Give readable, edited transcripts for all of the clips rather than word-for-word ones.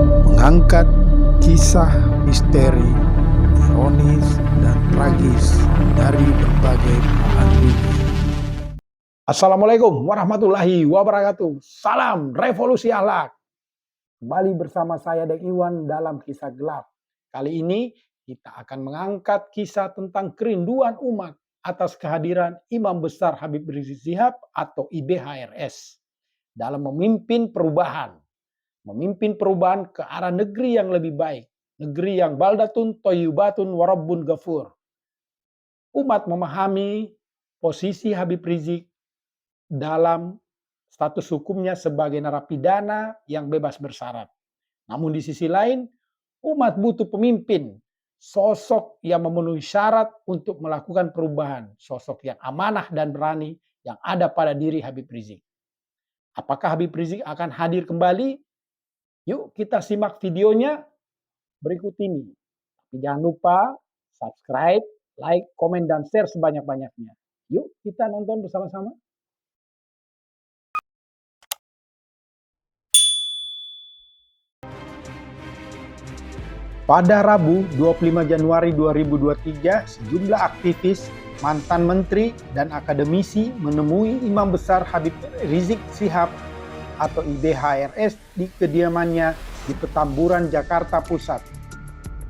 mengangkat kisah misteri, ironis, dan tragis dari berbagai belahan dunia. Assalamualaikum warahmatullahi wabarakatuh. Salam revolusi akhlak. Kembali bersama saya Dek Iwan dalam Kisah Gelap. Kali ini kita akan mengangkat kisah tentang kerinduan umat atas kehadiran Imam Besar Habib Rizik Syihab atau IBHRS dalam memimpin perubahan ke arah negeri yang lebih baik, negeri yang baldatun thayyibatun warabbun ghafur. Umat memahami posisi Habib Rizik dalam status hukumnya sebagai narapidana yang bebas bersyarat. Namun di sisi lain, umat butuh pemimpin, sosok yang memenuhi syarat untuk melakukan perubahan, sosok yang amanah dan berani yang ada pada diri Habib Rizik. Apakah Habib Rizik akan hadir kembali? Yuk kita simak videonya berikut ini. Jangan lupa subscribe, like, komen, dan share sebanyak-banyaknya. Yuk kita nonton bersama-sama. Pada Rabu 25 Januari 2023, sejumlah aktivis, mantan menteri, dan akademisi menemui Imam Besar Habib Rizik Syihab atau IBHRS di kediamannya di Petamburan, Jakarta Pusat.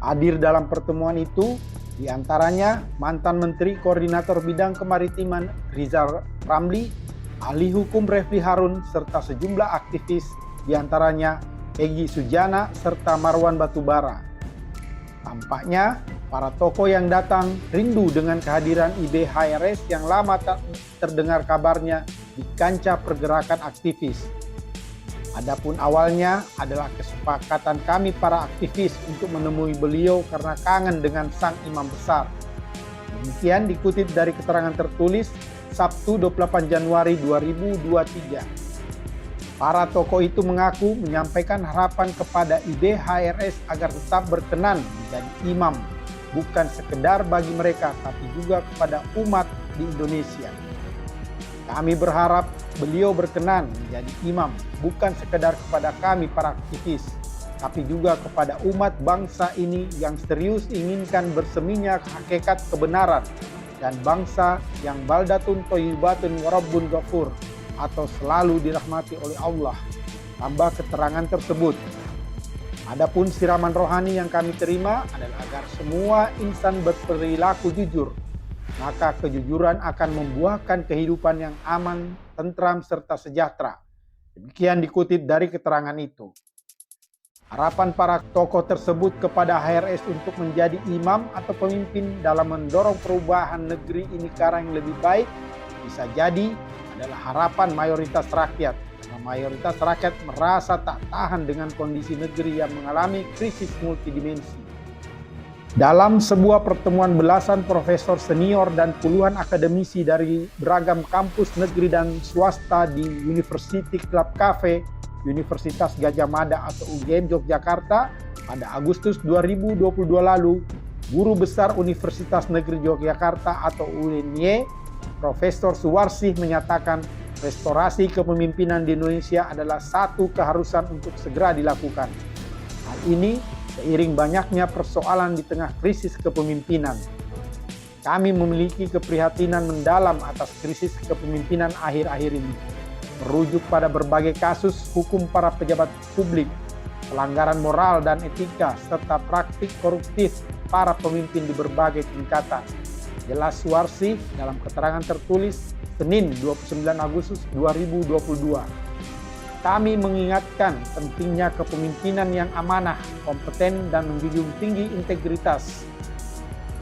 Hadir dalam pertemuan itu diantaranya mantan Menteri Koordinator Bidang Kemaritiman Rizal Ramli, ahli hukum Refli Harun, serta sejumlah aktivis diantaranya Egy Sujana serta Marwan Batubara. Tampaknya para tokoh yang datang rindu dengan kehadiran IBHRS yang lama tak terdengar kabarnya di kancah pergerakan aktivis. Adapun awalnya adalah kesepakatan kami para aktivis untuk menemui beliau karena kangen dengan sang imam besar. Demikian dikutip dari keterangan tertulis Sabtu 28 Januari 2023. Para tokoh itu mengaku menyampaikan harapan kepada IBHRS agar tetap berkenan menjadi imam, bukan sekedar bagi mereka, tapi juga kepada umat di Indonesia. Kami berharap beliau berkenan menjadi imam, bukan sekedar kepada kami para aktivis, tapi juga kepada umat bangsa ini yang serius inginkan berseminya hakikat kebenaran dan bangsa yang baldatun thayyibatun warabbun ghafur atau selalu dirahmati oleh Allah. Tambah keterangan tersebut. Adapun siraman rohani yang kami terima adalah agar semua insan berperilaku jujur, maka kejujuran akan membuahkan kehidupan yang aman, tentram, serta sejahtera. Demikian dikutip dari keterangan itu. Harapan para tokoh tersebut kepada HRS untuk menjadi imam atau pemimpin dalam mendorong perubahan negeri ini ke arah yang lebih baik bisa jadi adalah harapan mayoritas rakyat, karena mayoritas rakyat merasa tak tahan dengan kondisi negeri yang mengalami krisis multidimensi. Dalam sebuah pertemuan belasan profesor senior dan puluhan akademisi dari beragam kampus negeri dan swasta di University Club Cafe, Universitas Gadjah Mada atau UGM Yogyakarta pada Agustus 2022 lalu, Guru Besar Universitas Negeri Yogyakarta atau UNY, Profesor Suwarsih menyatakan restorasi kepemimpinan di Indonesia adalah satu keharusan untuk segera dilakukan. Hal ini seiring banyaknya persoalan di tengah krisis kepemimpinan. Kami memiliki keprihatinan mendalam atas krisis kepemimpinan akhir-akhir ini, merujuk pada berbagai kasus hukum para pejabat publik, pelanggaran moral dan etika, serta praktik koruptif para pemimpin di berbagai tingkatan. Jelas Suwarsih dalam keterangan tertulis Senin 29 Agustus 2022. Kami mengingatkan pentingnya kepemimpinan yang amanah, kompeten, dan menjunjung tinggi integritas.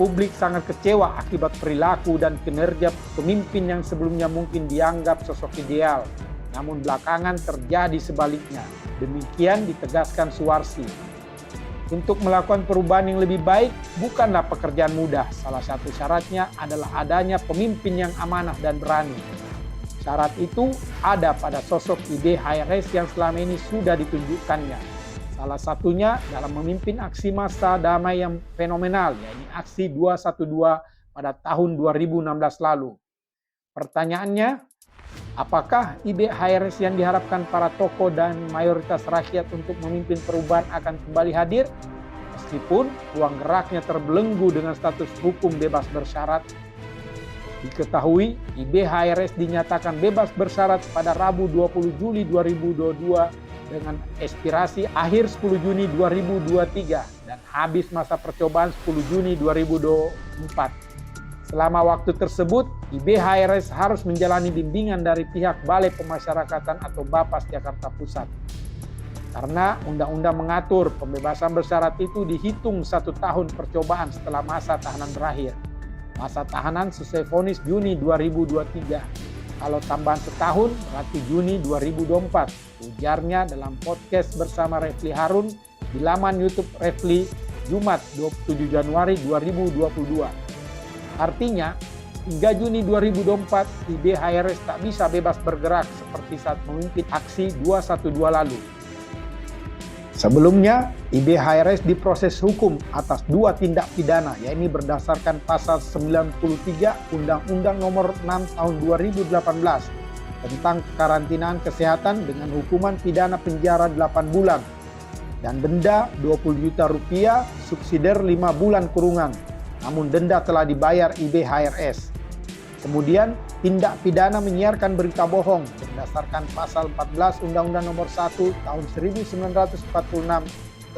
Publik sangat kecewa akibat perilaku dan kinerja pemimpin yang sebelumnya mungkin dianggap sosok ideal, namun belakangan terjadi sebaliknya. Demikian ditegaskan Suwarsih. Untuk melakukan perubahan yang lebih baik bukanlah pekerjaan mudah. Salah satu syaratnya adalah adanya pemimpin yang amanah dan berani. Syarat itu ada pada sosok IBHRS yang selama ini sudah ditunjukkannya. Salah satunya dalam memimpin aksi massa damai yang fenomenal, yaitu aksi 212 pada tahun 2016 lalu. Pertanyaannya, Apakah IBHRS yang diharapkan para tokoh dan mayoritas rakyat untuk memimpin perubahan akan kembali hadir? Meskipun ruang geraknya terbelenggu dengan status hukum bebas bersyarat. Diketahui, IBHRS dinyatakan bebas bersyarat pada Rabu 20 Juli 2022 dengan expirasi akhir 10 Juni 2023 dan habis masa percobaan 10 Juni 2024. Selama waktu tersebut, IBHRS harus menjalani bimbingan dari pihak Balai Pemasyarakatan atau Bapas Jakarta Pusat. Karena undang-undang mengatur pembebasan bersyarat itu dihitung 1 tahun percobaan setelah masa tahanan berakhir. Masa tahanan sesuai vonis Juni 2023. Kalau tambahan setahun berarti Juni 2024. Ujarnya dalam podcast bersama Refli Harun di laman YouTube Refli Jumat 27 Januari 2022. Artinya, hingga Juni 2024, IBHRS tak bisa bebas bergerak seperti saat memimpin aksi 212 lalu. Sebelumnya, IBHRS diproses hukum atas 2 tindak pidana, yaitu berdasarkan pasal 93 Undang-Undang Nomor 6 Tahun 2018 tentang kekarantinaan kesehatan dengan hukuman pidana penjara 8 bulan dan denda 20 juta rupiah, subsidiar 5 bulan kurungan. Namun denda telah dibayar IBHRS. Kemudian tindak pidana menyiarkan berita bohong berdasarkan pasal 14 Undang-Undang Nomor 1 Tahun 1946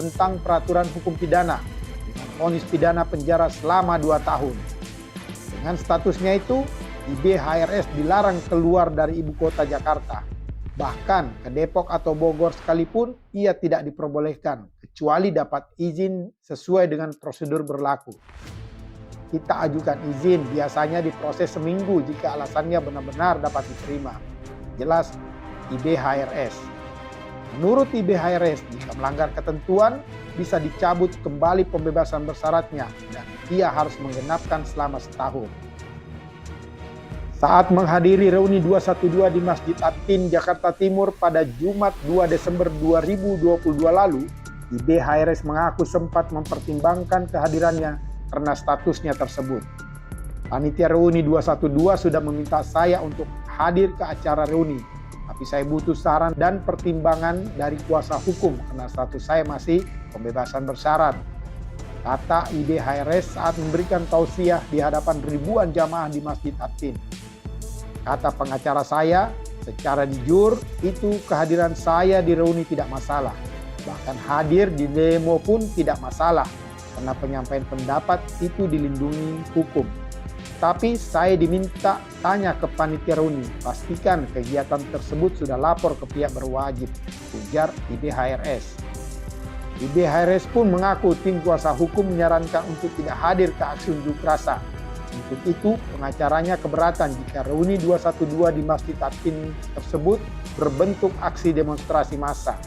tentang peraturan hukum pidana dengan vonis pidana penjara selama 2 tahun. Dengan statusnya itu, IBHRS dilarang keluar dari ibu kota Jakarta. Bahkan ke Depok atau Bogor sekalipun ia tidak diperbolehkan kecuali dapat izin sesuai dengan prosedur berlaku. Kita ajukan izin, biasanya diproses seminggu jika alasannya benar-benar dapat diterima. Jelas IBHRS. Menurut IBHRS, jika melanggar ketentuan, bisa dicabut kembali pembebasan bersyaratnya dan ia harus menggenapkan selama setahun. Saat menghadiri reuni 212 di Masjid At-Tin, Jakarta Timur pada Jumat 2 Desember 2022 lalu, IBHRS mengaku sempat mempertimbangkan kehadirannya karena statusnya tersebut. Panitia reuni 212 sudah meminta saya untuk hadir ke acara reuni, tapi saya butuh saran dan pertimbangan dari kuasa hukum karena status saya masih pembebasan bersyarat, kata IBHRS saat memberikan tausiah di hadapan ribuan jamaah di Masjid At-Tin. Kata pengacara saya, secara jujur itu kehadiran saya di reuni tidak masalah. Bahkan hadir di demo pun tidak masalah, karena penyampaian pendapat itu dilindungi hukum. Tapi saya diminta tanya ke panitia reuni, pastikan kegiatan tersebut sudah lapor ke pihak berwajib, ujar IBHRS. IBHRS pun mengaku tim kuasa hukum menyarankan untuk tidak hadir ke aksi unjuk rasa. Untuk itu, pengacaranya keberatan jika reuni 212 di Masjid At-Tin tersebut berbentuk aksi demonstrasi massa.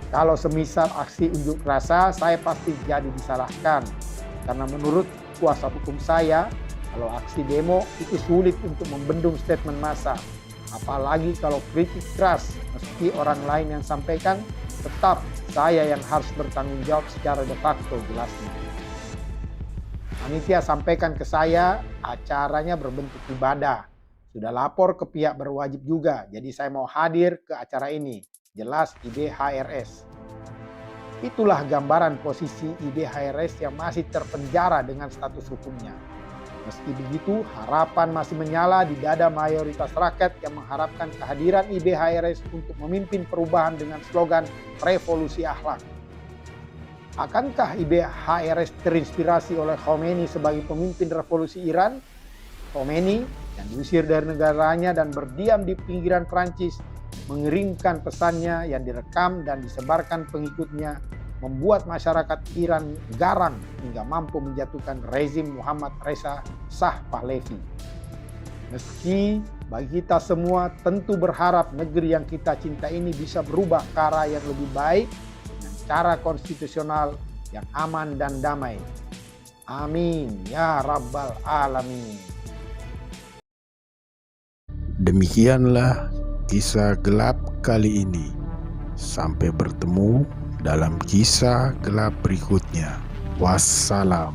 Kalau semisal aksi unjuk rasa, saya pasti jadi disalahkan. Karena menurut kuasa hukum saya, kalau aksi demo itu sulit untuk membendung statement massa. Apalagi kalau kritik keras, meski orang lain yang sampaikan, tetap saya yang harus bertanggung jawab secara de facto, jelasnya. Panitia sampaikan ke saya, acaranya berbentuk ibadah. Sudah lapor ke pihak berwajib juga, jadi saya mau hadir ke acara ini. Jelas IBHRS. Itulah gambaran posisi IBHRS yang masih terpenjara dengan status hukumnya. Meski begitu, harapan masih menyala di dada mayoritas rakyat yang mengharapkan kehadiran IBHRS untuk memimpin perubahan dengan slogan revolusi akhlak. Akankah IBHRS terinspirasi oleh Khomeini sebagai pemimpin revolusi Iran? Khomeini yang diusir dari negaranya dan berdiam di pinggiran Prancis mengirimkan pesannya yang direkam dan disebarkan pengikutnya, membuat masyarakat Iran garang hingga mampu menjatuhkan rezim Muhammad Reza Shah Pahlavi. Meski bagi kita semua tentu berharap negeri yang kita cinta ini bisa berubah ke arah yang lebih baik dengan cara konstitusional yang aman dan damai. Amin ya rabbal alamin. Demikianlah kisah gelap kali ini. Sampai bertemu dalam kisah gelap berikutnya. Wassalam.